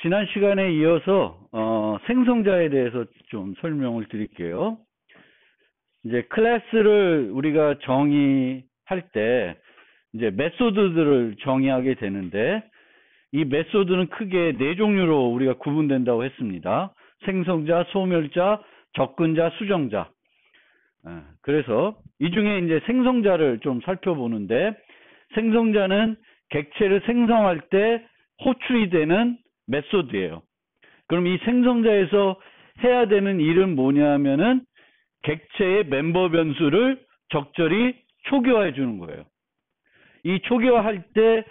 지난 시간에 이어서 생성자에 대해서 좀 설명을 드릴게요. 이제 클래스를 우리가 정의할 때 이제 메소드들을 정의하게 되는데, 이 메소드는 크게 네 종류로 우리가 구분된다고 했습니다. 생성자, 소멸자, 접근자, 수정자. 그래서 이 중에 이제 생성자를 좀 살펴보는데, 생성자는 객체를 생성할 때 호출이 되는 메소드예요. 그럼 이 생성자에서 해야 되는 일은 뭐냐면은 객체의 멤버 변수를 적절히 초기화해 주는 거예요. 이 초기화할 때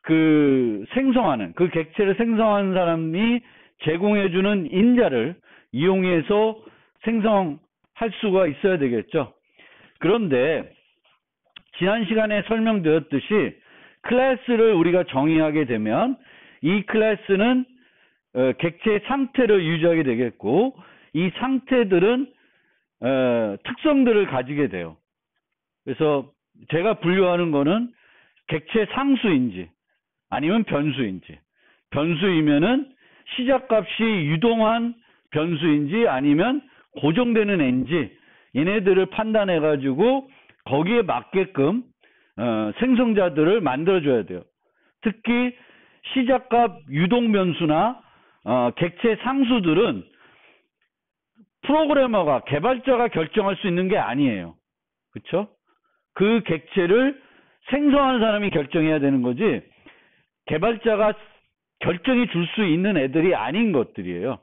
그 생성하는, 그 객체를 생성하는 사람이 제공해 주는 인자를 이용해서 생성할 수가 있어야 되겠죠. 그런데 지난 시간에 설명드렸듯이 클래스를 우리가 정의하게 되면 이 클래스는 객체의 상태를 유지하게 되겠고, 이 상태들은 특성들을 가지게 돼요. 그래서 제가 분류하는 거는 객체 상수인지 아니면 변수인지, 변수이면은 시작값이 유동한 변수인지 아니면 고정되는 애인지, 얘네들을 판단해 가지고 거기에 맞게끔 생성자들을 만들어줘야 돼요. 특히 시작값 유동 변수나 객체 상수들은 프로그래머가, 개발자가 결정할 수 있는 게 아니에요. 그렇죠? 그 객체를 생성하는 사람이 결정해야 되는 거지, 개발자가 결정해 줄 수 있는 애들이 아닌 것들이에요.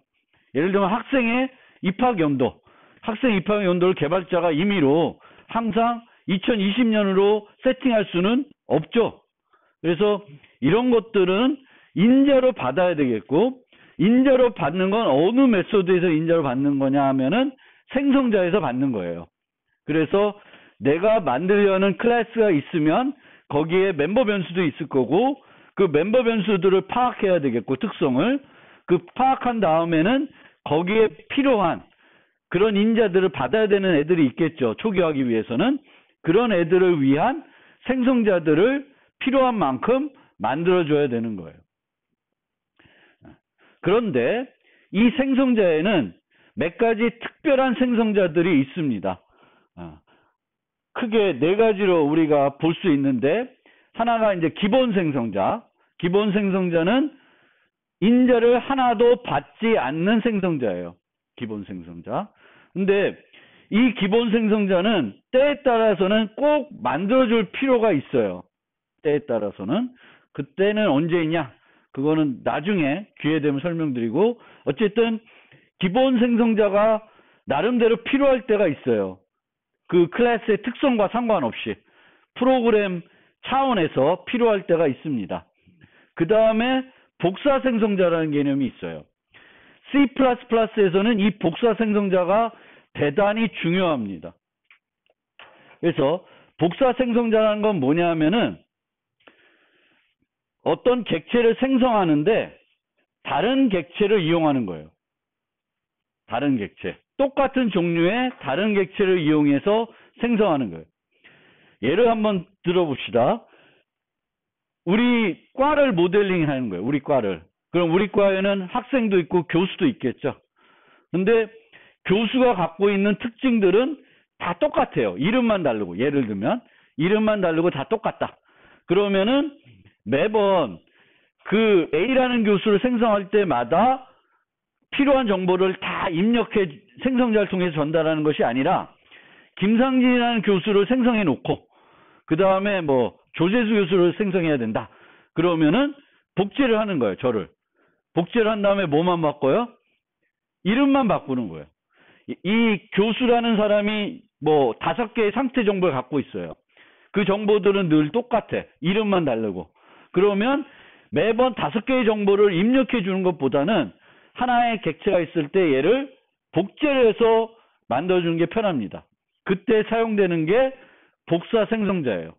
예를 들면 학생의 입학 연도, 학생 입학 연도를 개발자가 임의로 항상 2020년으로 세팅할 수는 없죠. 그래서 이런 것들은 인자로 받아야 되겠고, 인자로 받는 건 어느 메소드에서 인자로 받는 거냐 하면은 생성자에서 받는 거예요. 그래서 내가 만들려는 클래스가 있으면 거기에 멤버 변수도 있을 거고, 그 멤버 변수들을 파악해야 되겠고, 특성을 그 파악한 다음에는 거기에 필요한 그런 인자들을 받아야 되는 애들이 있겠죠. 초기화하기 위해서는 그런 애들을 위한 생성자들을 필요한 만큼 만들어줘야 되는 거예요. 그런데 이 생성자에는 몇 가지 특별한 생성자들이 있습니다. 크게 네 가지로 우리가 볼 수 있는데, 하나가 이제 기본 생성자. 기본 생성자는 인자를 하나도 받지 않는 생성자예요. 기본 생성자. 근데 이 기본 생성자는 때에 따라서는 꼭 만들어줄 필요가 있어요. 때에 따라서는. 그때는 언제냐? 그거는 나중에 기회 되면 설명드리고, 어쨌든 기본 생성자가 나름대로 필요할 때가 있어요. 그 클래스의 특성과 상관없이 프로그램 차원에서 필요할 때가 있습니다. 그 다음에 복사 생성자라는 개념이 있어요. C++에서는 이 복사 생성자가 대단히 중요합니다. 그래서 복사 생성자라는 건 뭐냐면은 어떤 객체를 생성하는데 다른 객체를 이용하는 거예요. 다른 객체. 똑같은 종류의 다른 객체를 이용해서 생성하는 거예요. 예를 한번 들어봅시다. 우리 과를 모델링 하는 거예요. 우리 과를. 그럼 우리 과에는 학생도 있고 교수도 있겠죠. 근데 교수가 갖고 있는 특징들은 다 똑같아요. 이름만 다르고. 예를 들면 이름만 다르고 다 똑같다. 그러면은 매번 그 A라는 교수를 생성할 때마다 필요한 정보를 다 입력해 생성자를 통해서 전달하는 것이 아니라, 김상진이라는 교수를 생성해 놓고 그 다음에 뭐 조재수 교수를 생성해야 된다. 그러면은 복제를 하는 거예요. 저를 복제를 한 다음에 뭐만 바꿔요? 이름만 바꾸는 거예요. 이 교수라는 사람이 뭐 5개의 상태 정보를 갖고 있어요. 그 정보들은 늘 똑같아. 이름만 다르고. 그러면 매번 5개의 정보를 입력해 주는 것보다는 하나의 객체가 있을 때 얘를 복제를 해서 만들어주는 게 편합니다. 그때 사용되는 게 복사 생성자예요.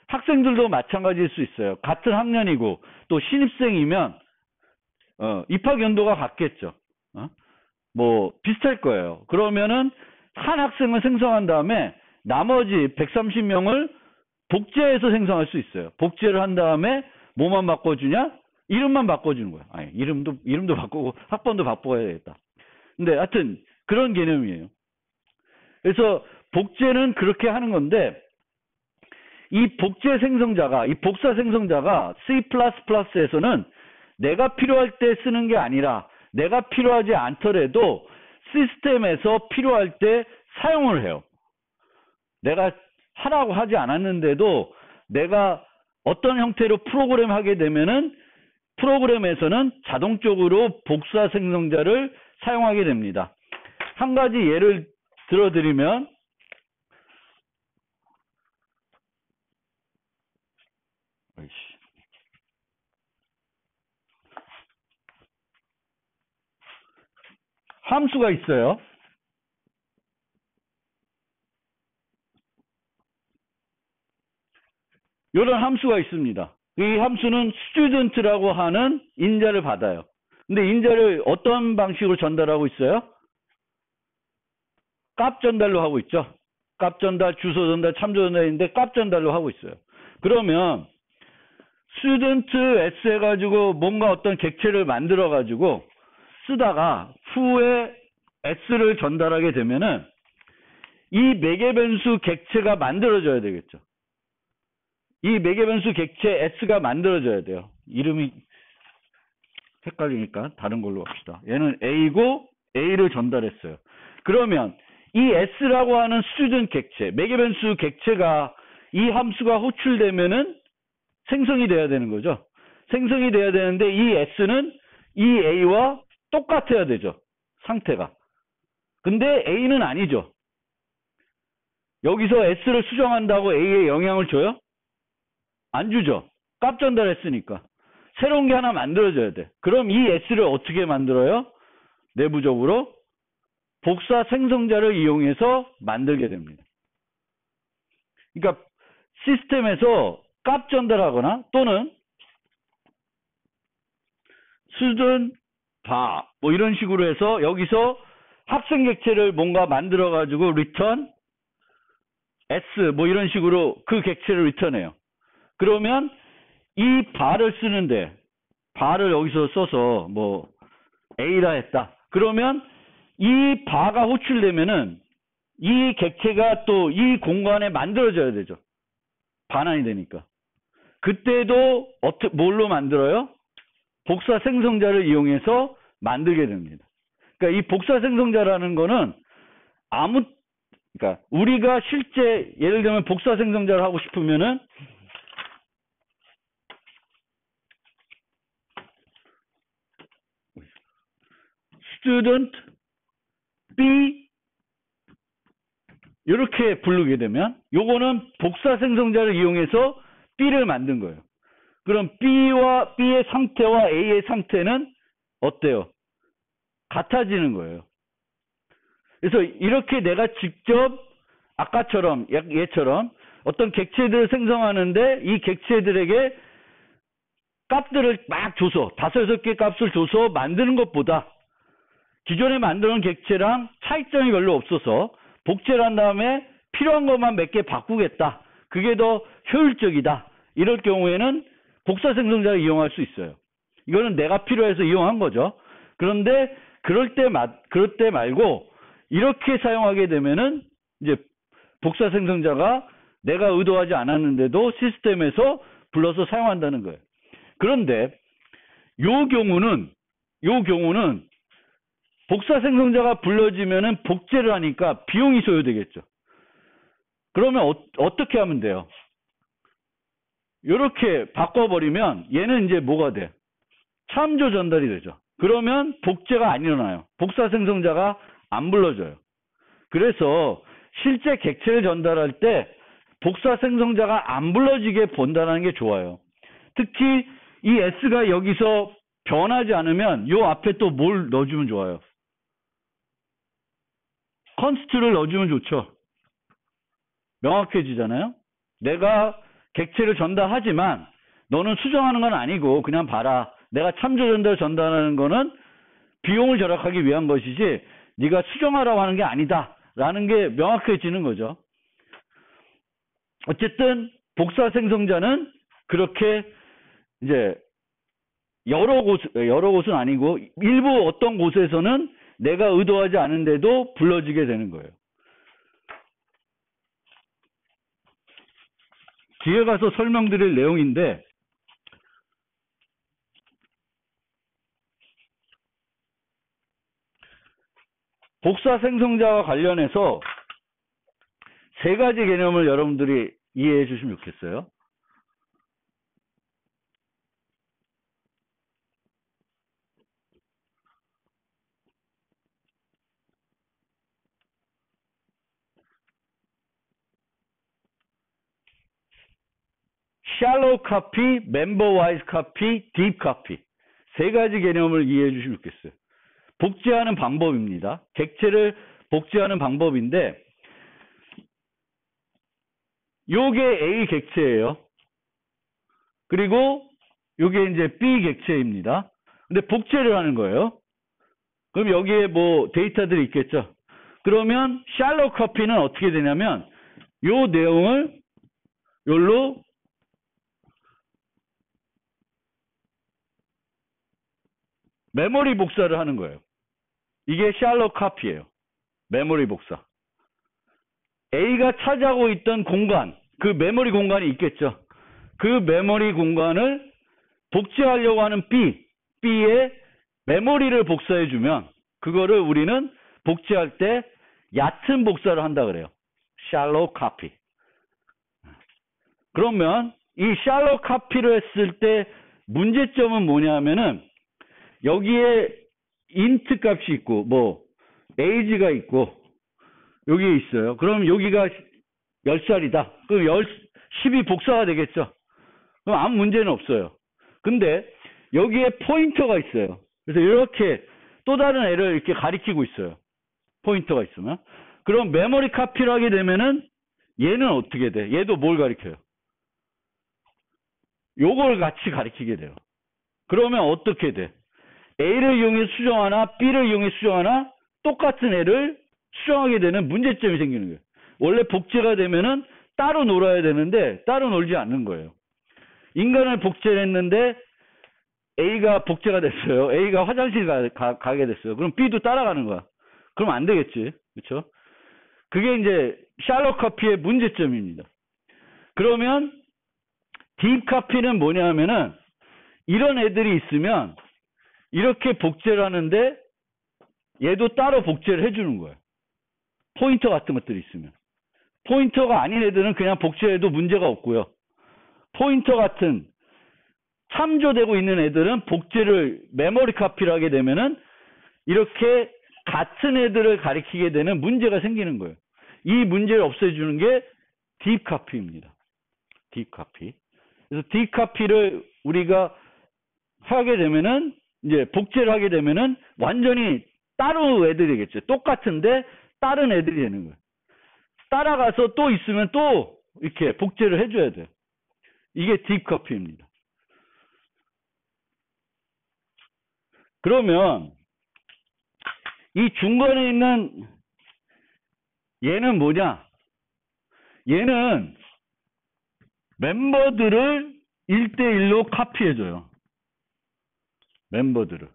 학생들도 마찬가지일 수 있어요. 같은 학년이고 또 신입생이면 입학 연도가 같겠죠. 뭐 비슷할 거예요. 그러면은 한 학생을 생성한 다음에 나머지 130명을 복제해서 생성할 수 있어요. 복제를 한 다음에 뭐만 바꿔주냐? 이름만 바꿔주는 거야. 아니, 이름도 바꾸고 학번도 바꿔야 되겠다. 근데 하여튼 그런 개념이에요. 그래서 복제는 그렇게 하는 건데, 이 복제 생성자가, 이 복사 생성자가 C++에서는 내가 필요할 때 쓰는 게 아니라 내가 필요하지 않더라도 시스템에서 필요할 때 사용을 해요. 내가 하라고 하지 않았는데도 내가 어떤 형태로 프로그램 하게 되면은 프로그램에서는 자동적으로 복사 생성자를 사용하게 됩니다. 한 가지 예를 들어드리면, 함수가 있어요. 이런 함수가 있습니다. 이 함수는 student라고 하는 인자를 받아요. 근데 인자를 어떤 방식으로 전달하고 있어요? 값 전달로 하고 있죠. 값 전달, 주소 전달, 참조 전달인데 값 전달로 하고 있어요. 그러면 student s 해가지고 뭔가 어떤 객체를 만들어가지고 쓰다가 후에 s를 전달하게 되면은 이 매개 변수 객체가 만들어져야 되겠죠. 이 매개 변수 객체 s가 만들어져야 돼요. 이름이 헷갈리니까 다른 걸로 합시다. 얘는 a고 a를 전달했어요. 그러면 이 s라고 하는 student 객체, 매개 변수 객체가 이 함수가 호출되면은 생성이 돼야 되는 거죠. 생성이 돼야 되는데 이 s는 이 a와 똑같아야 되죠. 상태가. 근데 a는 아니죠. 여기서 s를 수정한다고 a에 영향을 줘요? 안 주죠. 값 전달했으니까. 새로운 게 하나 만들어져야 돼. 그럼 이 s를 어떻게 만들어요? 내부적으로 복사 생성자를 이용해서 만들게 됩니다. 그러니까 시스템에서 값 전달하거나 또는 student bar 뭐 이런 식으로 해서 여기서 학생 객체를 뭔가 만들어 가지고 return s 뭐 이런 식으로 그 객체를 리턴해요. 그러면 이 bar를 쓰는데 bar를 여기서 써서 뭐 a라 했다. 그러면 이 bar가 호출되면은 이 객체가 또 이 공간에 만들어져야 되죠. 반환이 되니까. 그때도 뭘로 만들어요? 복사 생성자를 이용해서 만들게 됩니다. 그러니까 이 복사 생성자라는 거는 그러니까 우리가 실제 예를 들면 복사 생성자를 하고 싶으면은 student B 이렇게 부르게 되면 요거는 복사 생성자를 이용해서 B를 만든 거예요. 그럼 B의 상태와 A의 상태는 어때요? 같아지는 거예요. 그래서 이렇게 내가 직접 아까처럼 얘처럼 어떤 객체들을 생성하는데 이 객체들에게 값들을 막 줘서 5-6개 값을 줘서 만드는 것보다 기존에 만드는 객체랑 차이점이 별로 없어서 복제를 한 다음에 필요한 것만 몇 개 바꾸겠다. 그게 더 효율적이다. 이럴 경우에는 복사 생성자를 이용할 수 있어요. 이거는 내가 필요해서 이용한 거죠. 그런데 그럴 때 말고 이렇게 사용하게 되면은 이제 복사 생성자가 내가 의도하지 않았는데도 시스템에서 불러서 사용한다는 거예요. 그런데 요 경우는 복사 생성자가 불러지면은 복제를 하니까 비용이 소요되겠죠. 그러면 어떻게 하면 돼요? 이렇게 바꿔버리면 얘는 이제 뭐가 돼? 참조 전달이 되죠. 그러면 복제가 안 일어나요. 복사 생성자가 안 불러져요. 그래서 실제 객체를 전달할 때 복사 생성자가 안 불러지게 본다는 게 좋아요. 특히 이 S가 여기서 변하지 않으면 요 앞에 또 뭘 넣어주면 좋아요? 컨스트를 넣어주면 좋죠. 명확해지잖아요. 내가 객체를 전달하지만 너는 수정하는 건 아니고 그냥 봐라. 내가 참조 전달 전달하는 거는 비용을 절약하기 위한 것이지 네가 수정하라고 하는 게 아니다. 라는 게 명확해지는 거죠. 어쨌든 복사 생성자는 그렇게 이제 여러 곳은 아니고 일부 어떤 곳에서는 내가 의도하지 않은데도 불러지게 되는 거예요. 뒤에 가서 설명드릴 내용인데 복사 생성자와 관련해서 세 가지 개념을 여러분들이 이해해 주시면 좋겠어요. shallow copy, member-wise copy, deep copy. 세 가지 개념을 이해해 주시면 좋겠어요. 복제하는 방법입니다. 객체를 복제하는 방법인데 요게 A 객체예요. 그리고 요게 이제 B 객체입니다. 근데 복제를 하는 거예요. 그럼 여기에 뭐 데이터들이 있겠죠. 그러면 shallow copy는 어떻게 되냐면 요 내용을 요로 메모리 복사를 하는 거예요. 이게 shallow copy예요. 메모리 복사. A가 차지하고 있던 공간, 그 메모리 공간이 있겠죠. 그 메모리 공간을 복제하려고 하는 B의 메모리를 복사해주면 그거를 우리는 복제할 때 얕은 복사를 한다 그래요. shallow copy. 그러면 이 shallow copy를 했을 때 문제점은 뭐냐면은 여기에 int 값이 있고 뭐 age가 있고 여기에 있어요. 그럼 여기가 10살이다. 그럼 10이 복사가 되겠죠. 그럼 아무 문제는 없어요. 근데 여기에 포인터가 있어요. 그래서 이렇게 또 다른 애를 이렇게 가리키고 있어요. 포인터가 있으면. 그럼 메모리 카피를 하게 되면은 얘는 어떻게 돼? 얘도 뭘 가리켜요? 요걸 같이 가리키게 돼요. 그러면 어떻게 돼? A를 이용해 수정하나 B를 이용해 수정하나 똑같은 애를 수정하게 되는 문제점이 생기는 거예요. 원래 복제가 되면은 따로 놀아야 되는데 따로 놀지 않는 거예요. 인간을 복제를 했는데 A가 복제가 됐어요. A가 화장실 가게 됐어요. 그럼 B도 따라가는 거야. 그럼 안 되겠지. 그렇죠? 그게 이제 shallow copy의 문제점입니다. 그러면 deep copy는 뭐냐면은 이런 애들이 있으면 이렇게 복제를 하는데 얘도 따로 복제를 해주는 거예요. 포인터 같은 것들이 있으면. 포인터가 아닌 애들은 그냥 복제해도 문제가 없고요. 포인터 같은 참조되고 있는 애들은 복제를 메모리 카피를 하게 되면은 이렇게 같은 애들을 가리키게 되는 문제가 생기는 거예요. 이 문제를 없애주는 게 deep copy입니다. deep copy. 그래서 deep copy를 우리가 하게 되면은 이제 복제를 하게 되면은 완전히 따로 애들이겠죠. 똑같은데 다른 애들이 되는 거예요. 따라가서 또 있으면 또 이렇게 복제를 해줘야 돼요. 이게 deep copy입니다. 그러면 이 중간에 있는 얘는 뭐냐? 얘는 멤버들을 1대1로 카피해줘요. 멤버들을.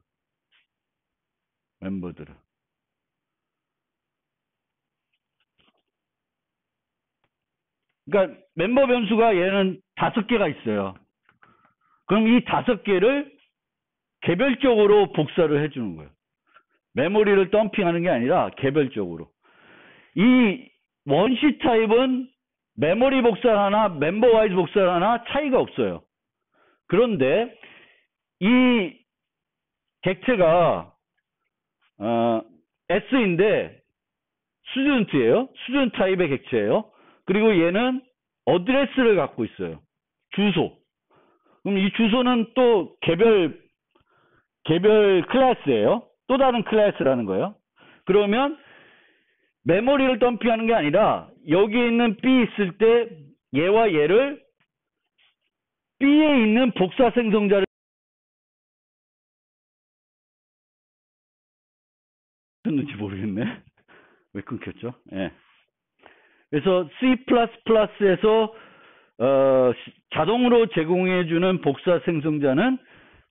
그러니까 멤버 변수가 얘는 5개가 있어요. 그럼 이 5개를 개별적으로 복사를 해주는 거예요. 메모리를 덤핑하는 게 아니라 개별적으로. 이 원시 타입은 메모리 복사를 하나 멤버 와이즈 복사를 하나 차이가 없어요. 그런데 이 객체가 S인데 스튜던트예요. 스튜던트 타입의 객체예요. 그리고 얘는 어드레스를 갖고 있어요. 주소. 그럼 이 주소는 또 개별 클래스예요. 또 다른 클래스라는 거예요. 그러면 메모리를 덤핑하는 게 아니라 여기에 있는 B 있을 때 얘와 얘를 B에 있는 복사 생성자를 끊는지 모르겠네. 왜 끊겼죠? 예. 그래서 C++에서 자동으로 제공해주는 복사 생성자는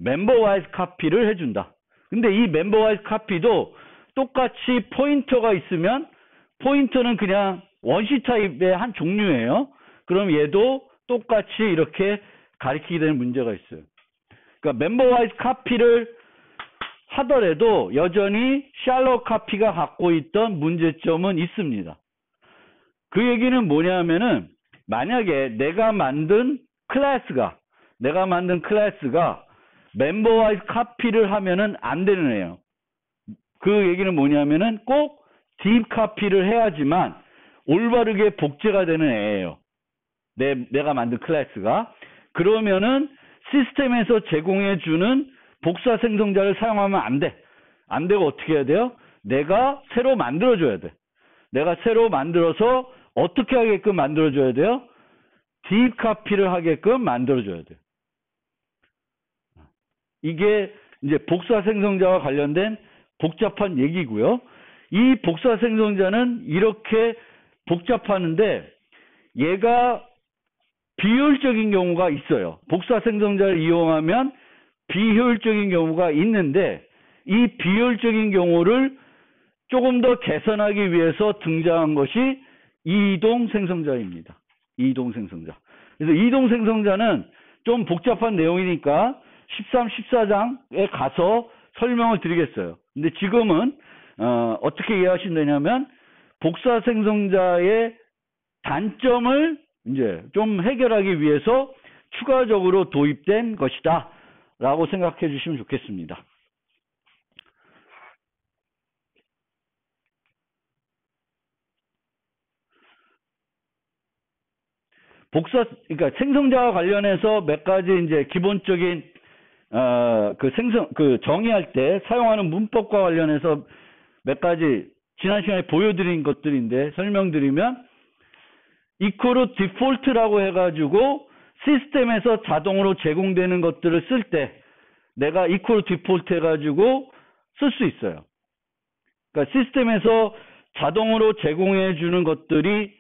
멤버 와이즈 카피를 해준다. 근데 이 멤버 와이즈 카피도 똑같이 포인터가 있으면 포인터는 그냥 원시 타입의 한 종류예요. 그럼 얘도 똑같이 이렇게 가리키게 되는 문제가 있어요. 그러니까 멤버 와이즈 카피를 하더라도 여전히 샬롯 카피가 갖고 있던 문제점은 있습니다. 그 얘기는 뭐냐면은 만약에 내가 만든 클래스가 멤버 와이즈 카피를 하면은 안 되는 애예요. 그 얘기는 뭐냐면은 꼭 딥 카피를 해야지만 올바르게 복제가 되는 애예요. 내가 만든 클래스가. 그러면은 시스템에서 제공해주는 복사 생성자를 사용하면 안 돼. 안 되고 어떻게 해야 돼요? 내가 새로 만들어줘야 돼. 내가 새로 만들어서 어떻게 하게끔 만들어줘야 돼요? 딥 카피를 하게끔 만들어줘야 돼요. 이게 이제 복사 생성자와 관련된 복잡한 얘기고요. 이 복사 생성자는 이렇게 복잡하는데 얘가 비효율적인 경우가 있어요. 복사 생성자를 이용하면 비효율적인 경우가 있는데 이 비효율적인 경우를 조금 더 개선하기 위해서 등장한 것이 이동 생성자입니다. 이동 생성자. 그래서 이동 생성자는 좀 복잡한 내용이니까 13, 14장에 가서 설명을 드리겠어요. 근데 지금은 어떻게 이해하시면 되냐면 복사 생성자의 단점을 이제 좀 해결하기 위해서 추가적으로 도입된 것이다 라고 생각해 주시면 좋겠습니다. 그러니까 생성자와 관련해서 몇 가지 이제 기본적인 정의할 때 사용하는 문법과 관련해서 몇 가지 지난 시간에 보여드린 것들인데 설명드리면 equal default라고 해가지고 시스템에서 자동으로 제공되는 것들을 쓸 때 내가 equal default 해가지고 쓸 수 있어요. 그러니까 시스템에서 자동으로 제공해 주는 것들이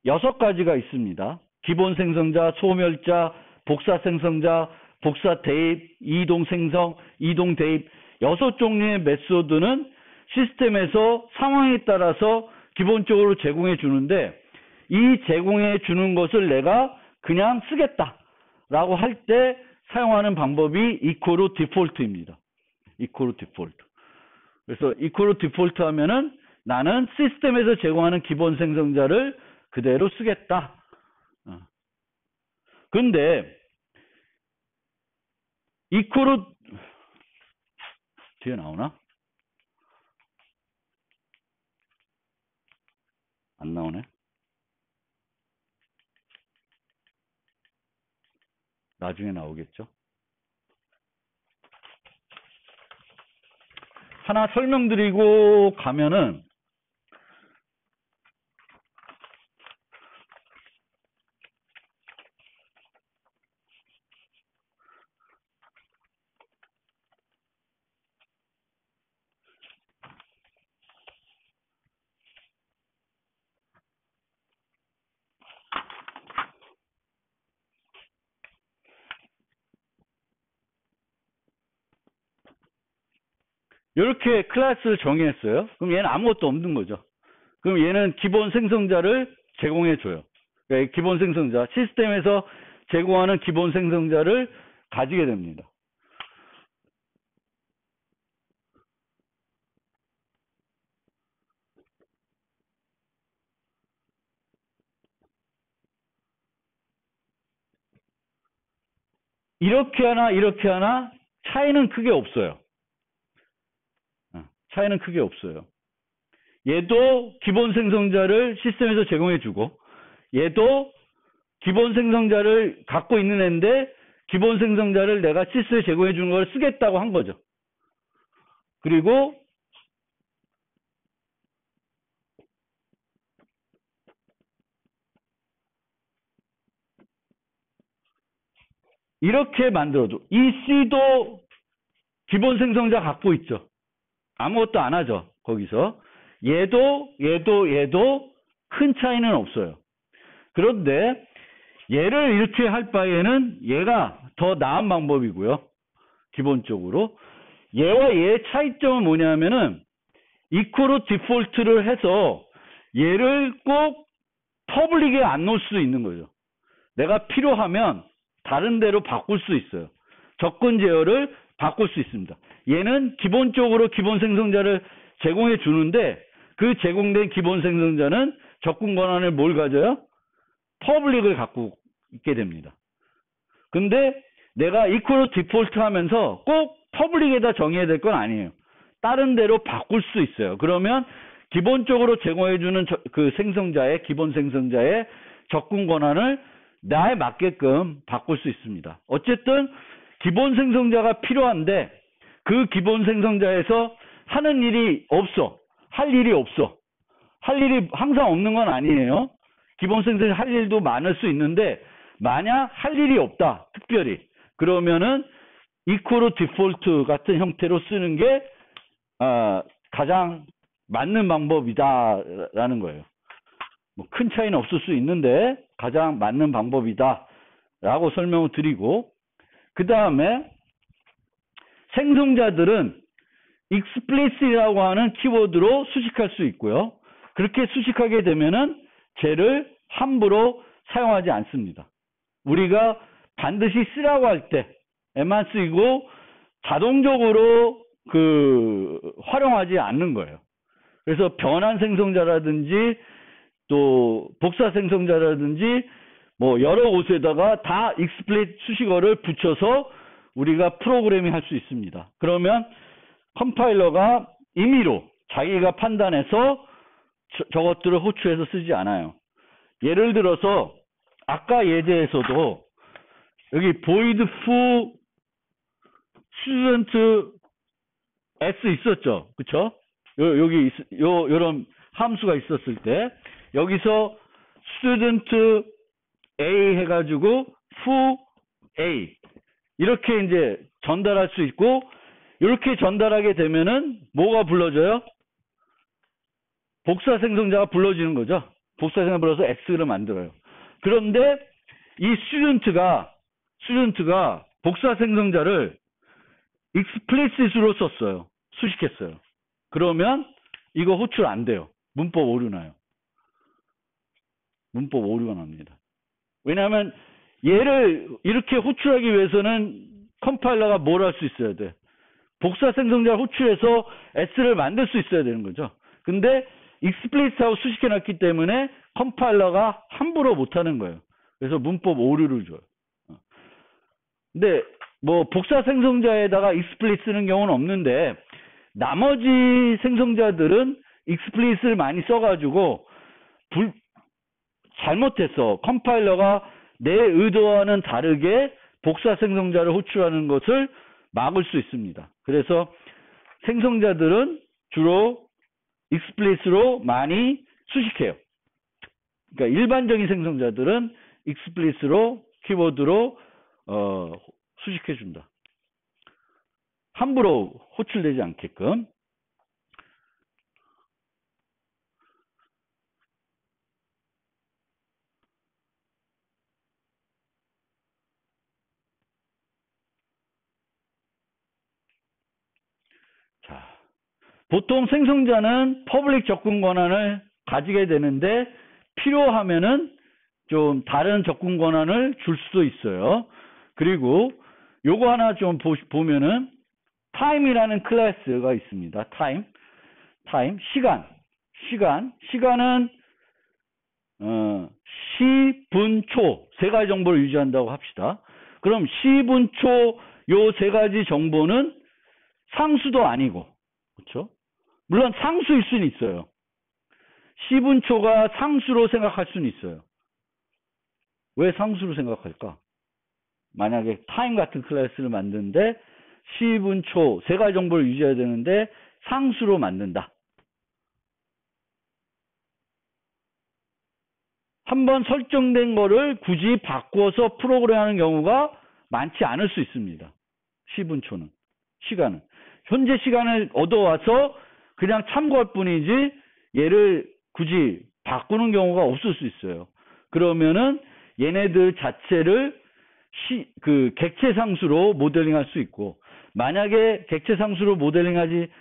6가지가 있습니다. 기본 생성자, 소멸자, 복사 생성자, 복사 대입, 이동 생성, 이동 대입 6종류의 메소드는 시스템에서 상황에 따라서 기본적으로 제공해 주는데 이 제공해 주는 것을 내가 그냥 쓰겠다라고 할 때 사용하는 방법이 equal default입니다. equal default. 그래서 equal default 하면은 나는 시스템에서 제공하는 기본 생성자를 그대로 쓰겠다. 근데 equal 뒤에 나오나? 안 나오네. 나중에 나오겠죠. 하나 설명드리고 가면은 이렇게 클래스를 정의했어요. 그럼 얘는 아무것도 없는 거죠. 그럼 얘는 기본 생성자를 제공해 줘요. 그러니까 기본 생성자, 시스템에서 제공하는 기본 생성자를 가지게 됩니다. 이렇게 하나 차이는 크게 없어요. 차이는 크게 없어요. 얘도 기본 생성자를 시스템에서 제공해 주고 얘도 기본 생성자를 갖고 있는 애인데 기본 생성자를 내가 시스템에 제공해 주는 걸 쓰겠다고 한 거죠. 그리고 이렇게 만들어도 이 C도 기본 생성자 갖고 있죠. 아무것도 안 하죠. 거기서 얘도 큰 차이는 없어요. 그런데 얘를 이렇게 할 바에는 얘가 더 나은 방법이고요. 기본적으로. 얘와 얘의 차이점은 뭐냐면은 equal 디폴트를 해서 얘를 꼭 퍼블릭에 안 놓을 수 있는 거죠. 내가 필요하면 다른 데로 바꿀 수 있어요. 접근 제어를 바꿀 수 있습니다. 얘는 기본적으로 기본 생성자를 제공해 주는데 그 제공된 기본 생성자는 접근 권한을 뭘 가져요? 퍼블릭을 갖고 있게 됩니다. 근데 내가 equal 디폴트 하면서 꼭 퍼블릭에다 정의해야 될 건 아니에요. 다른 데로 바꿀 수 있어요. 그러면 기본적으로 제공해주는 그 생성자의 기본 생성자의 접근 권한을 나에 맞게끔 바꿀 수 있습니다. 어쨌든 기본 생성자가 필요한데 그 기본 생성자에서 하는 일이 없어. 할 일이 없어. 할 일이 항상 없는 건 아니에요. 기본 생성자 할 일도 많을 수 있는데 만약 할 일이 없다. 특별히. 그러면은 equal default 같은 형태로 쓰는 게 가장 맞는 방법이다라는 거예요. 뭐 큰 차이는 없을 수 있는데 가장 맞는 방법이다라고 설명을 드리고, 그 다음에 생성자들은 explicit이라고 하는 키워드로 수식할 수 있고요. 그렇게 수식하게 되면은 쟤를 함부로 사용하지 않습니다. 우리가 반드시 쓰라고 할 때에만 쓰이고 자동적으로 활용하지 않는 거예요. 그래서 변환 생성자라든지 또 복사 생성자라든지 뭐 여러 곳에다가 다 explicit 수식어를 붙여서 우리가 프로그래밍 할 수 있습니다. 그러면 컴파일러가 임의로 자기가 판단해서 저것들을 호출해서 쓰지 않아요. 예를 들어서 아까 예제에서도 여기 void foo student s 있었죠. 그쵸? 여기 요런 함수가 있었을 때 여기서 student a 해가지고 foo a 이렇게 이제 전달할 수 있고, 이렇게 전달하게 되면은 뭐가 불러져요? 복사 생성자가 불러지는 거죠. 복사 생성자 불러서 x를 만들어요. 그런데 이 student가 복사 생성자를 explicit으로 썼어요. 수식했어요. 그러면 이거 호출 안 돼요. 문법 오류 나요. 문법 오류가 납니다. 왜냐하면 얘를 이렇게 호출하기 위해서는 컴파일러가 뭘 할 수 있어야 돼? 복사 생성자를 호출해서 S를 만들 수 있어야 되는 거죠. 근데 explicit하고 수식해놨기 때문에 컴파일러가 함부로 못하는 거예요. 그래서 문법 오류를 줘요. 근데 뭐 복사 생성자에다가 explicit 쓰는 경우는 없는데 나머지 생성자들은 explicit을 많이 써가지고 잘못해서 컴파일러가 내 의도와는 다르게 복사 생성자를 호출하는 것을 막을 수 있습니다. 그래서 생성자들은 주로 explicit로 많이 수식해요. 그러니까 일반적인 생성자들은 explicit로 키워드로 수식해 준다. 함부로 호출되지 않게끔. 자, 보통 생성자는 퍼블릭 접근 권한을 가지게 되는데 필요하면은 좀 다른 접근 권한을 줄 수도 있어요. 그리고 요거 하나 좀 보면은 time이라는 클래스가 있습니다. time, 시간은 시, 분, 초 세 가지 정보를 유지한다고 합시다. 그럼 시, 분, 초 요 세 가지 정보는 상수도 아니고, 그렇죠? 물론 상수일 수는 있어요. 시, 분, 초가 상수로 생각할 수는 있어요. 왜 상수로 생각할까? 만약에 time 같은 클래스를 만드는데 시, 분, 초 세 가지 정보를 유지해야 되는데 상수로 만든다. 한번 설정된 거를 굳이 바꾸어서 프로그램하는 경우가 많지 않을 수 있습니다. 시, 분, 초는. 시간은. 현재 시간을 얻어와서 그냥 참고할 뿐이지 얘를 굳이 바꾸는 경우가 없을 수 있어요. 그러면은 얘네들 자체를 객체 상수로 모델링할 수 있고, 만약에 객체 상수로 모델링하지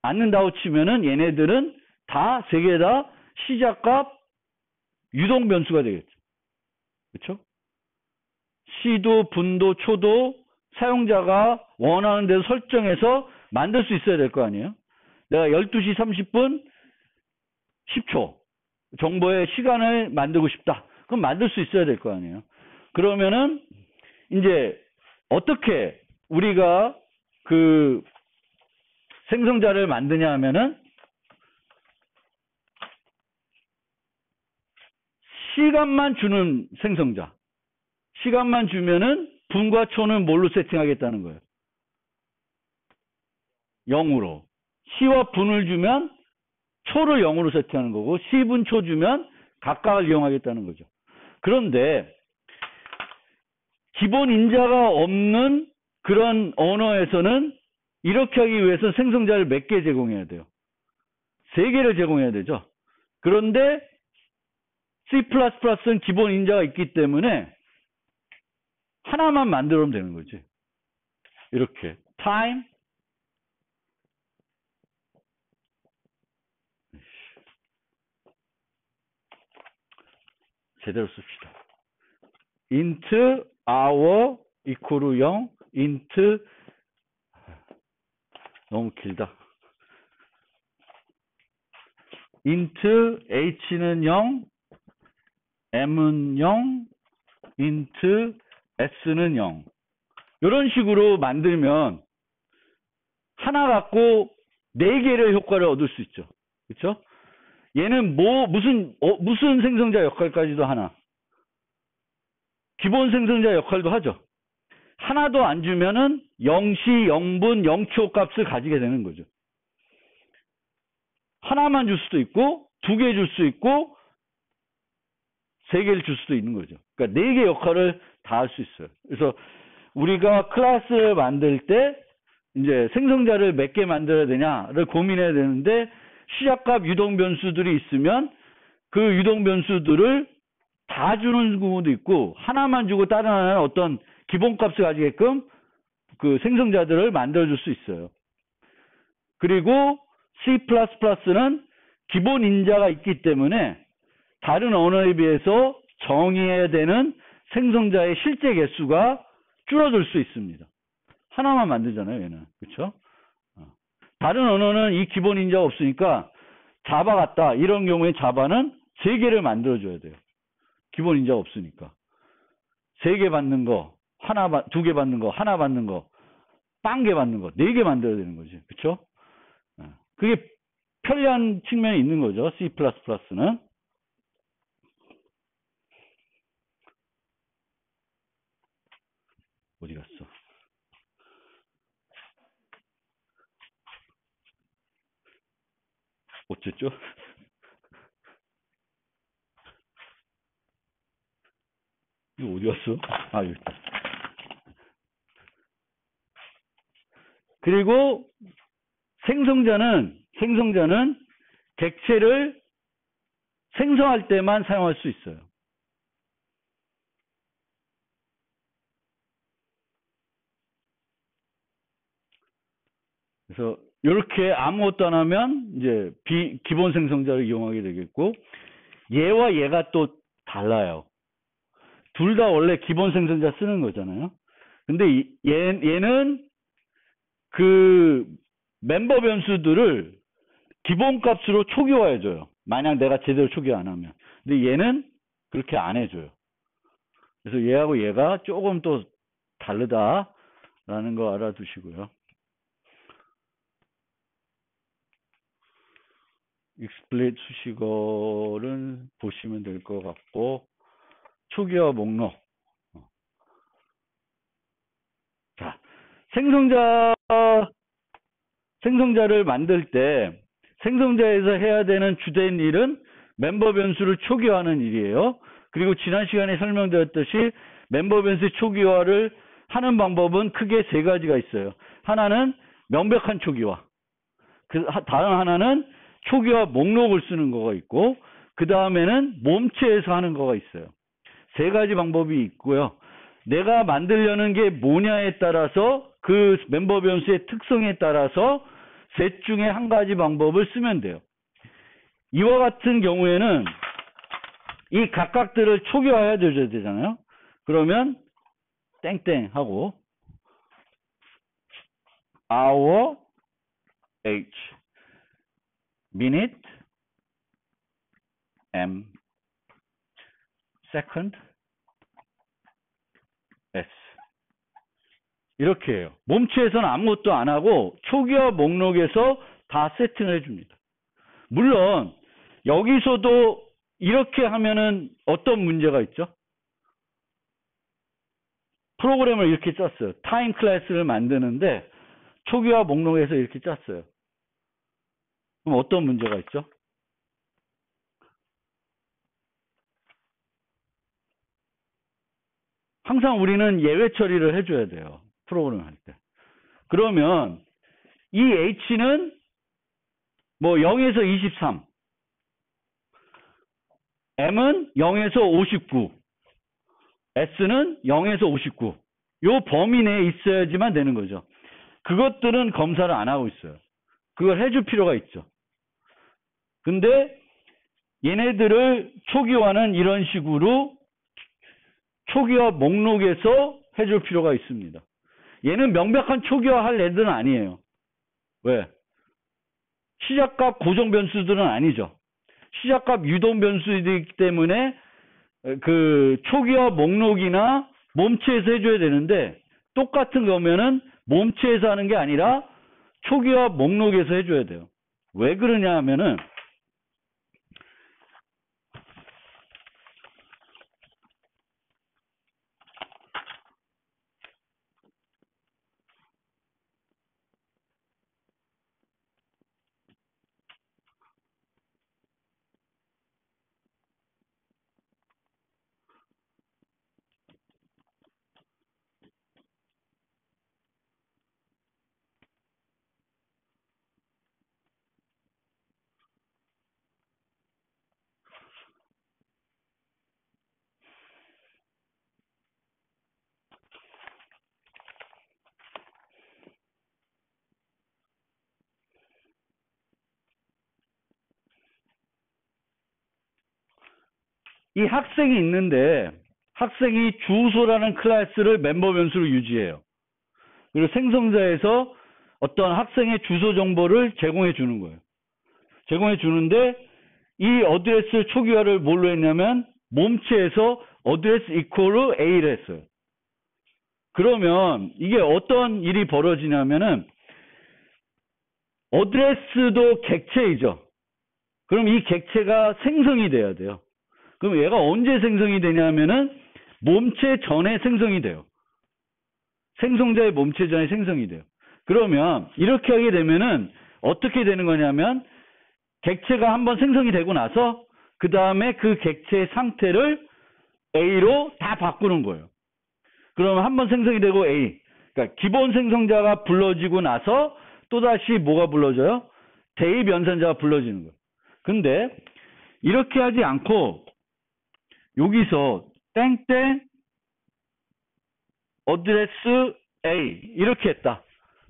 않는다고 치면은 얘네들은 다 세 개 다 시작값 유동 변수가 되겠죠. 그렇죠? 시도, 분도, 초도 사용자가 원하는 대로 설정해서 만들 수 있어야 될 거 아니에요. 내가 12시 30분 10초 정보의 시간을 만들고 싶다. 그럼 만들 수 있어야 될 거 아니에요. 그러면은 이제 어떻게 우리가 그 생성자를 만드냐 하면은 시간만 주는 생성자. 시간만 주면은 분과 초는 뭘로 세팅하겠다는 거예요? 0으로. 시와 분을 주면 초를 0으로 세팅하는 거고 시분 초 주면 각각을 이용하겠다는 거죠. 그런데 기본 인자가 없는 그런 언어에서는 이렇게 하기 위해서 생성자를 몇 개 제공해야 돼요? 3개를 제공해야 되죠. 그런데 C++는 기본 인자가 있기 때문에 하나만 만들면 되는 거지. 이렇게 time 제대로 씁시다. int hour equal 0 int 너무 길다. int h는 0 m은 0 int s는 0 이런 식으로 만들면 하나 갖고 4개의 효과를 얻을 수 있죠. 그렇죠? 얘는 무슨 생성자 역할까지도 하나. 기본 생성자 역할도 하죠. 하나도 안 주면은 0시, 0분, 0초 값을 가지게 되는 거죠. 하나만 줄 수도 있고 2개 줄 수 있고 3개를 줄 수도 있는 거죠. 그러니까 4개 역할을 다 할 수 있어요. 그래서 우리가 클래스를 만들 때 이제 생성자를 몇 개 만들어야 되냐를 고민해야 되는데 시작값 유동 변수들이 있으면 그 유동 변수들을 다 주는 경우도 있고 하나만 주고 다른 하나는 어떤 기본값을 가지게끔 그 생성자들을 만들어 줄 수 있어요. 그리고 C++는 기본 인자가 있기 때문에 다른 언어에 비해서 정의해야 되는 생성자의 실제 개수가 줄어들 수 있습니다. 하나만 만들잖아요, 얘는. 그렇죠? 다른 언어는 이 기본 인자가 없으니까 자바 같다. 이런 경우에 자바는 3개를 만들어 줘야 돼요. 기본 인자가 없으니까. 3개 받는 거, 2개 받는 거, 하나 받는 거, 0개 받는 거, 4개 만들어야 되는 거지. 그렇죠? 그게 편리한 측면이 있는 거죠. C++는. 어디 갔어? 어쨌죠? 이거 어디 갔어? 아, 여기 있다. 그리고 생성자는 객체를 생성할 때만 사용할 수 있어요. 그래서 이렇게 아무것도 안 하면 이제 기본 생성자를 이용하게 되겠고 얘와 얘가 또 달라요. 둘 다 원래 기본 생성자 쓰는 거잖아요. 근데 얘는 그 멤버 변수들을 기본값으로 초기화해줘요. 만약 내가 제대로 초기화 안 하면. 근데 얘는 그렇게 안 해줘요. 그래서 얘하고 얘가 조금 또 다르다라는 거 알아두시고요. 익스플레이트 수식어를 보시면 될 것 같고 초기화 목록. 자, 생성자를 만들 때 생성자에서 해야 되는 주된 일은 멤버 변수를 초기화하는 일이에요. 그리고 지난 시간에 설명드렸듯이 멤버 변수 초기화를 하는 방법은 크게 3가지가 있어요. 하나는 명백한 초기화. 다른 하나는 초기화 목록을 쓰는 거가 있고 그 다음에는 몸체에서 하는 거가 있어요. 3가지 방법이 있고요. 내가 만들려는 게 뭐냐에 따라서 그 멤버 변수의 특성에 따라서 셋 중에 한 가지 방법을 쓰면 돼요. 이와 같은 경우에는 이 각각들을 초기화해야 되잖아요. 그러면 땡땡 하고 hour h minute m second s 이렇게 해요. 몸체에서는 아무것도 안 하고 초기화 목록에서 다 세팅을 해줍니다. 물론 여기서도 이렇게 하면은 어떤 문제가 있죠? 프로그램을 이렇게 짰어요. 타임 클래스를 만드는데 초기화 목록에서 이렇게 짰어요. 그럼 어떤 문제가 있죠? 항상 우리는 예외 처리를 해줘야 돼요. 프로그램 할 때. 그러면 이 H는 뭐 0에서 23, M은 0에서 59, S는 0에서 59. 요 범위 내에 있어야지만 되는 거죠. 그것들은 검사를 안 하고 있어요. 그걸 해줄 필요가 있죠. 근데 얘네들을 초기화는 이런 식으로 초기화 목록에서 해줄 필요가 있습니다. 얘는 명백한 초기화할 애들은 아니에요. 왜? 시작값 고정 변수들은 아니죠. 시작값 유동 변수이기 때문에 그 초기화 목록이나 몸체에서 해줘야 되는데 똑같은 거면은 몸체에서 하는 게 아니라 초기화 목록에서 해줘야 돼요. 왜 그러냐 하면은 이 학생이 있는데 학생이 주소라는 클래스를 멤버 변수로 유지해요. 그리고 생성자에서 어떤 학생의 주소 정보를 제공해 주는 거예요. 제공해 주는데 이 어드레스 초기화를 뭘로 했냐면 몸체에서 어드레스 이퀄로 A를 했어요. 그러면 이게 어떤 일이 벌어지냐면은 어드레스도 객체이죠. 그럼 이 객체가 생성이 돼야 돼요. 그럼 얘가 언제 생성이 되냐면은 몸체 전에 생성이 돼요. 생성자의 몸체 전에 생성이 돼요. 그러면 이렇게 하게 되면은 어떻게 되는 거냐면 객체가 한번 생성이 되고 나서 그 다음에 그 객체의 상태를 A로 다 바꾸는 거예요. 그러면 한번 생성이 되고 A. 그러니까 기본 생성자가 불러지고 나서 또다시 뭐가 불러져요? 대입 연산자가 불러지는 거예요. 근데 이렇게 하지 않고 여기서 땡땡 어드레스 A 이렇게 했다.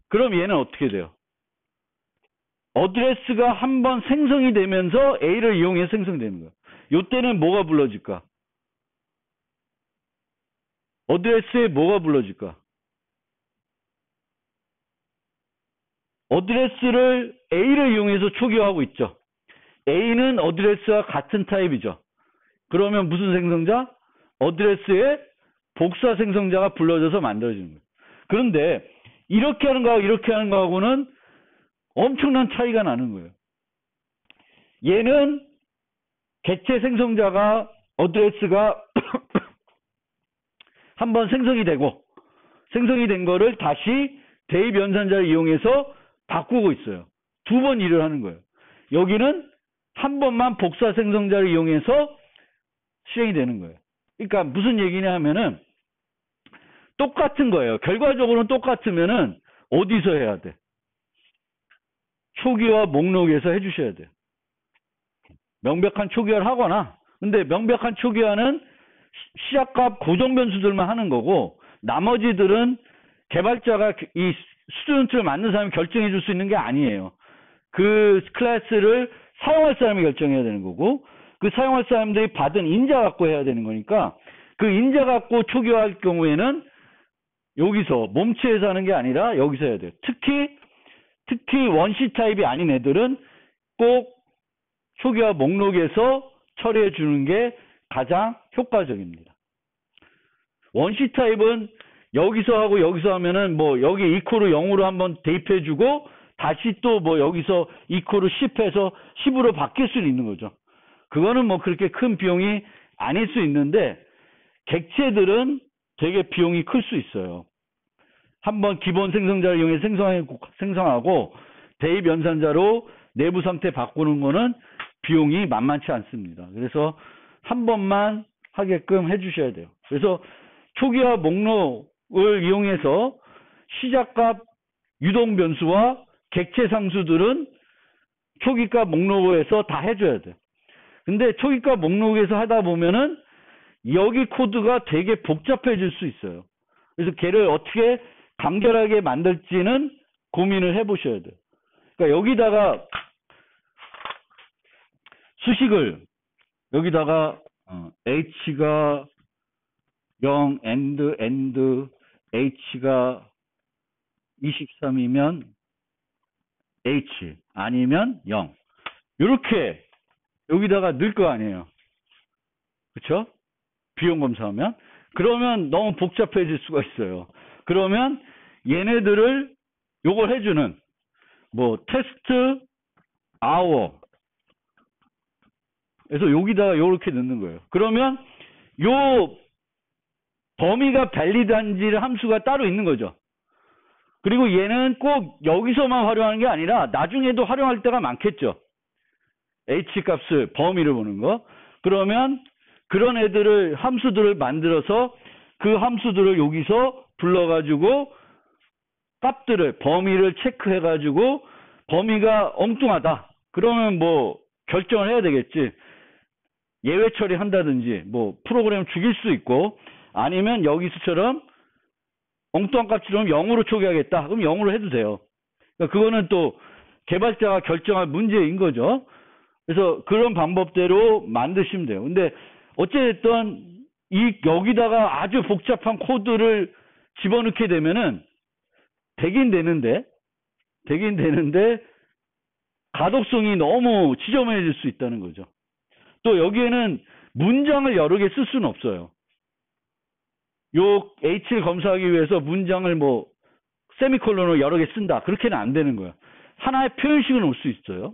그럼 얘는 어떻게 돼요? 어드레스가 한번 생성이 되면서 A를 이용해서 생성되는 거예요. 이때는 뭐가 불러질까? 어드레스에 뭐가 불러질까? 어드레스를 A를 이용해서 초기화하고 있죠. A는 어드레스와 같은 타입이죠. 그러면 무슨 생성자? 어드레스에 복사 생성자가 불러져서 만들어지는 거예요. 그런데 이렇게 하는 거하고 이렇게 하는 거하고는 엄청난 차이가 나는 거예요. 얘는 객체 생성자가 어드레스가 한번 생성이 되고 생성이 된 거를 다시 대입 연산자를 이용해서 바꾸고 있어요. 두 번 일을 하는 거예요. 여기는 한 번만 복사 생성자를 이용해서 실행이 되는 거예요. 그러니까 무슨 얘기냐 하면은 똑같은 거예요. 결과적으로는 똑같으면은 어디서 해야 돼? 초기화 목록에서 해주셔야 돼요. 명백한 초기화를 하거나 근데 명백한 초기화는 시작값 고정 변수들만 하는 거고, 나머지들은 개발자가 이 스튜던트를 만든 사람이 결정해 줄 수 있는 게 아니에요. 그 클래스를 사용할 사람이 결정해야 되는 거고, 그 사용할 사람들이 받은 인자 갖고 해야 되는 거니까, 그 인자 갖고 초기화할 경우에는 여기서 몸체에서 하는 게 아니라 여기서 해야 돼요. 특히 원시 타입이 아닌 애들은 꼭 초기화 목록에서 처리해 주는 게 가장 효과적입니다. 원시 타입은 여기서 하고 여기서 하면은 뭐 여기 이코르 0으로 한번 대입해 주고 다시 또 뭐 여기서 이코르 10해서 10으로 바뀔 수는 있는 거죠. 그거는 뭐 그렇게 큰 비용이 아닐 수 있는데, 객체들은 되게 비용이 클 수 있어요. 한번 기본 생성자를 이용해 생성하고 대입 연산자로 내부 상태 바꾸는 거는 비용이 만만치 않습니다. 그래서 한 번만 하게끔 해주셔야 돼요. 그래서 초기화 목록을 이용해서 시작값 유동 변수와 객체 상수들은 초기값 목록에서 다 해줘야 돼요. 근데 초기값 목록에서 하다 보면은 여기 코드가 되게 복잡해질 수 있어요. 그래서 걔를 어떻게 간결하게 만들지는 고민을 해보셔야 돼요. 그러니까 여기다가 수식을 여기다가 h가 0 and h가 23이면 h 아니면 0 이렇게 여기다가 넣을 거 아니에요. 그렇죠? 비용 검사하면. 그러면 너무 복잡해질 수가 있어요. 그러면 얘네들을 요걸 해주는 뭐 테스트 아워 그래서 여기다가 요렇게 넣는 거예요. 그러면 요 범위가 밸리드한지 함수가 따로 있는 거죠. 그리고 얘는 꼭 여기서만 활용하는 게 아니라 나중에도 활용할 때가 많겠죠. h 값을 범위를 보는 거. 그러면 그런 애들을 함수들을 만들어서 그 함수들을 여기서 불러가지고 값들을 범위를 체크해가지고 범위가 엉뚱하다. 그러면 뭐 결정을 해야 되겠지. 예외 처리한다든지 뭐 프로그램을 죽일 수 있고 아니면 여기서처럼 엉뚱한 값처럼 0으로 초기하겠다. 그럼 0으로 해도 돼요. 그러니까 그거는 또 개발자가 결정할 문제인 거죠. 그래서 그런 방법대로 만드시면 돼요. 근데 어쨌든 여기다가 아주 복잡한 코드를 집어넣게 되면은 되긴 되는데 가독성이 너무 지저분해질 수 있다는 거죠. 또 여기에는 문장을 여러 개 쓸 수는 없어요. 요 H를 검사하기 위해서 문장을 뭐 세미콜론으로 여러 개 쓴다. 그렇게는 안 되는 거예요. 하나의 표현식은 올 수 있어요.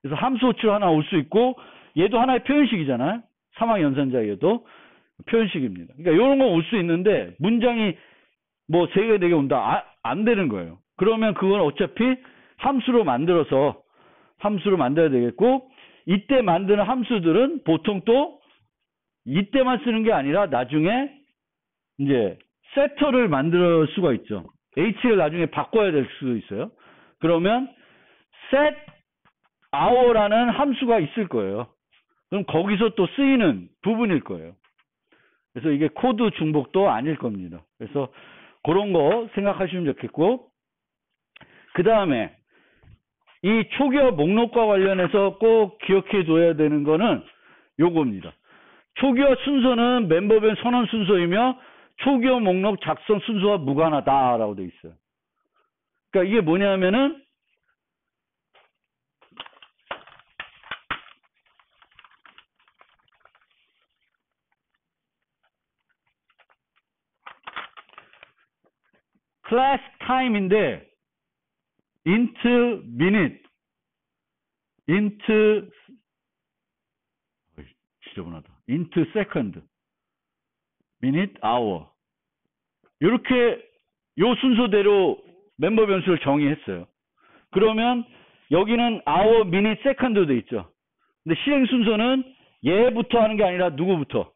그래서 함수 호출 하나 올 수 있고 얘도 하나의 표현식이잖아요. 사막 연산자 얘도 표현식입니다. 그러니까 이런 건 올 수 있는데 문장이 뭐 3개 4개 온다. 안 되는 거예요. 그러면 그건 어차피 함수로 만들어야 되겠고 이때 만드는 함수들은 보통 또 이때만 쓰는 게 아니라 나중에 이제 세터를 만들 수가 있죠. h를 나중에 바꿔야 될 수도 있어요. 그러면 set hour라는 함수가 있을 거예요. 그럼 거기서 또 쓰이는 부분일 거예요. 그래서 이게 코드 중복도 아닐 겁니다. 그래서 그런 거 생각하시면 좋겠고, 그 다음에 이 초기화 목록과 관련해서 꼭 기억해 둬야 되는 거는 요겁니다. 초기화 순서는 멤버별 선언 순서이며 초기화 목록 작성 순서와 무관하다라고 되어 있어요. 그러니까 이게 뭐냐면은 클래스 타임인데 int minute, int 지저분하다. int second, minute, hour 이렇게 요 순서대로 멤버 변수를 정의했어요. 그러면 여기는 hour, minute, second도 돼 있죠. 근데 실행 순서는 얘부터 하는 게 아니라 누구부터?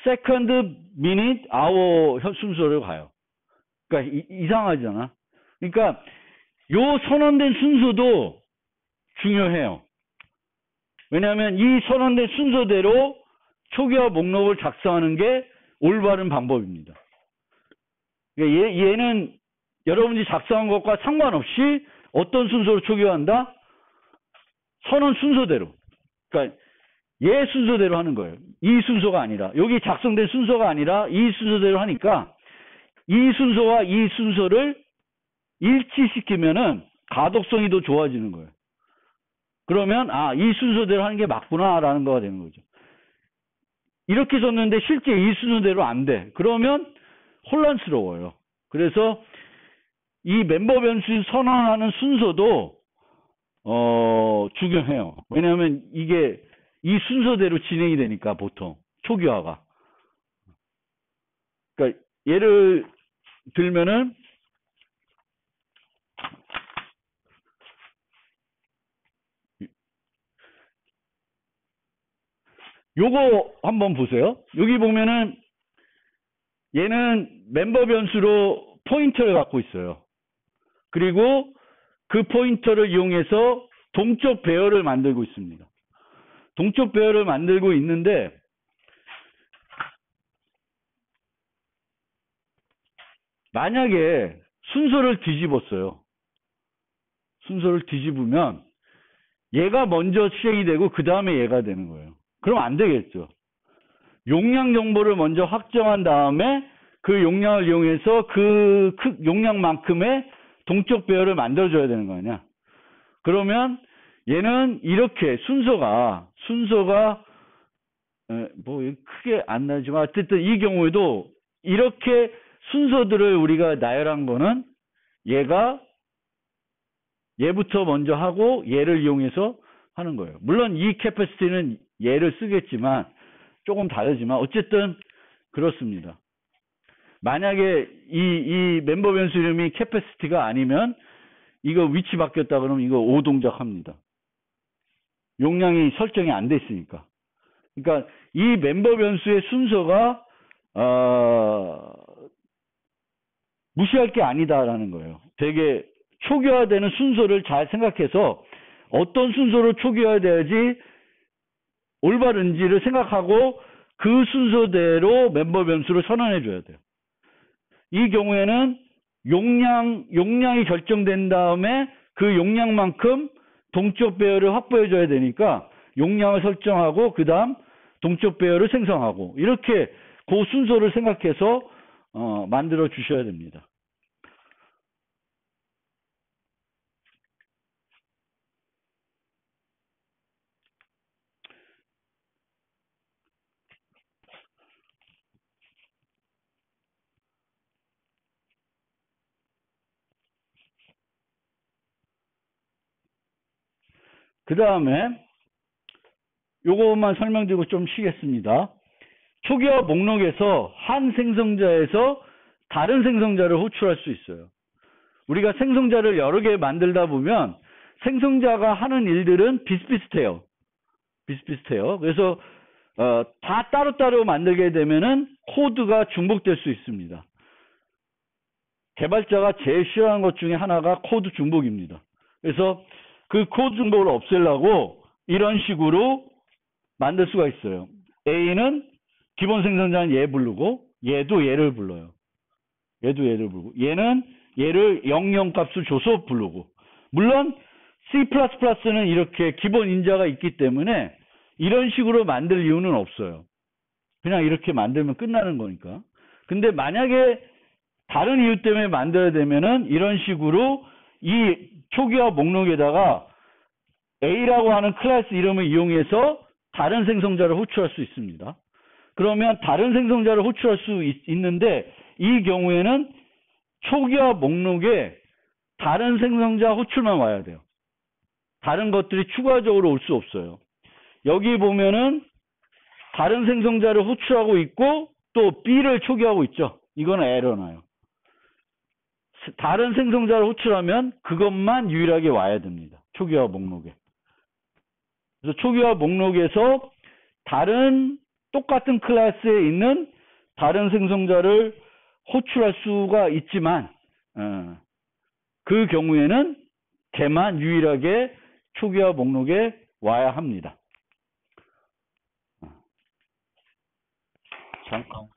second, minute, hour 순서로 가요. 그러니까 이상하잖아. 그러니까 요 선언된 순서도 중요해요. 왜냐하면 이 선언된 순서대로 초기화 목록을 작성하는 게 올바른 방법입니다. 그러니까 얘는 여러분이 작성한 것과 상관없이 어떤 순서로 초기화한다? 선언 순서대로. 그러니까 얘 순서대로 하는 거예요. 이 순서가 아니라, 여기 작성된 순서가 아니라 이 순서대로 하니까 이 순서와 이 순서를 일치시키면은 가독성이 더 좋아지는 거예요. 그러면 이 순서대로 하는 게 맞구나라는 거가 되는 거죠. 이렇게 썼는데 실제 이 순서대로 안 돼. 그러면 혼란스러워요. 그래서 이 멤버 변수 선언하는 순서도 중요해요. 왜냐하면 이게 이 순서대로 진행이 되니까 보통 초기화가. 그러니까 예를 들면은 요거 한번 보세요. 여기 보면은 얘는 멤버 변수로 포인터를 갖고 있어요. 그리고 그 포인터를 이용해서 동적 배열을 만들고 있습니다. 동적 배열을 만들고 있는데 만약에 순서를 뒤집었어요. 순서를 뒤집으면 얘가 먼저 시행이 되고 그 다음에 얘가 되는 거예요. 그럼 안 되겠죠. 용량 정보를 먼저 확정한 다음에 그 용량을 이용해서 그 용량만큼의 동적 배열을 만들어줘야 되는 거 아니야. 그러면 얘는 이렇게 순서가 뭐 크게 안 나지만 어쨌든 이 경우에도 이렇게 순서들을 우리가 나열한 거는 얘부터 먼저 하고 얘를 이용해서 하는 거예요. 물론 이 캐퍼시티는 얘를 쓰겠지만 조금 다르지만 어쨌든 그렇습니다. 만약에 이 멤버 변수 이름이 캐퍼시티가 아니면 이거 위치 바뀌었다 그러면 이거 오동작 합니다. 용량이 설정이 안 돼 있으니까. 그러니까 이 멤버 변수의 순서가 무시할 게 아니다라는 거예요. 되게 초기화되는 순서를 잘 생각해서 어떤 순서로 초기화돼야지 올바른지를 생각하고 그 순서대로 멤버 변수를 선언해 줘야 돼요. 이 경우에는 용량이 결정된 다음에 그 용량만큼 동적 배열을 확보해 줘야 되니까 용량을 설정하고 그 다음 동적 배열을 생성하고 이렇게 그 순서를 생각해서 만들어 주셔야 됩니다. 그 다음에 요것만 설명드리고 좀 쉬겠습니다. 초기화 목록에서 한 생성자에서 다른 생성자를 호출할 수 있어요. 우리가 생성자를 여러 개 만들다 보면 생성자가 하는 일들은 비슷비슷해요. 그래서 다 따로따로 만들게 되면은 코드가 중복될 수 있습니다. 개발자가 제일 싫어하는 것 중에 하나가 코드 중복입니다. 그래서 그 코드 중복을 없애려고 이런 식으로 만들 수가 있어요. A는 기본 생성자는 얘 부르고 얘도 얘를 불러요. 얘는 얘를 00 값을 줘서 부르고. 물론 C++는 이렇게 기본 인자가 있기 때문에 이런 식으로 만들 이유는 없어요. 그냥 이렇게 만들면 끝나는 거니까. 근데 만약에 다른 이유 때문에 만들어야 되면은 이런 식으로 이 초기화 목록에다가 A라고 하는 클래스 이름을 이용해서 다른 생성자를 호출할 수 있습니다. 그러면 다른 생성자를 호출할 수 있는데 이 경우에는 초기화 목록에 다른 생성자 호출만 와야 돼요. 다른 것들이 추가적으로 올 수 없어요. 여기 보면은 다른 생성자를 호출하고 있고 또 B를 초기화하고 있죠. 이거는 에러 나요. 다른 생성자를 호출하면 그것만 유일하게 와야 됩니다. 초기화 목록에. 그래서 초기화 목록에서 다른 똑같은 클래스에 있는 다른 생성자를 호출할 수가 있지만 그 경우에는 걔만 유일하게 초기화 목록에 와야 합니다. 잠깐.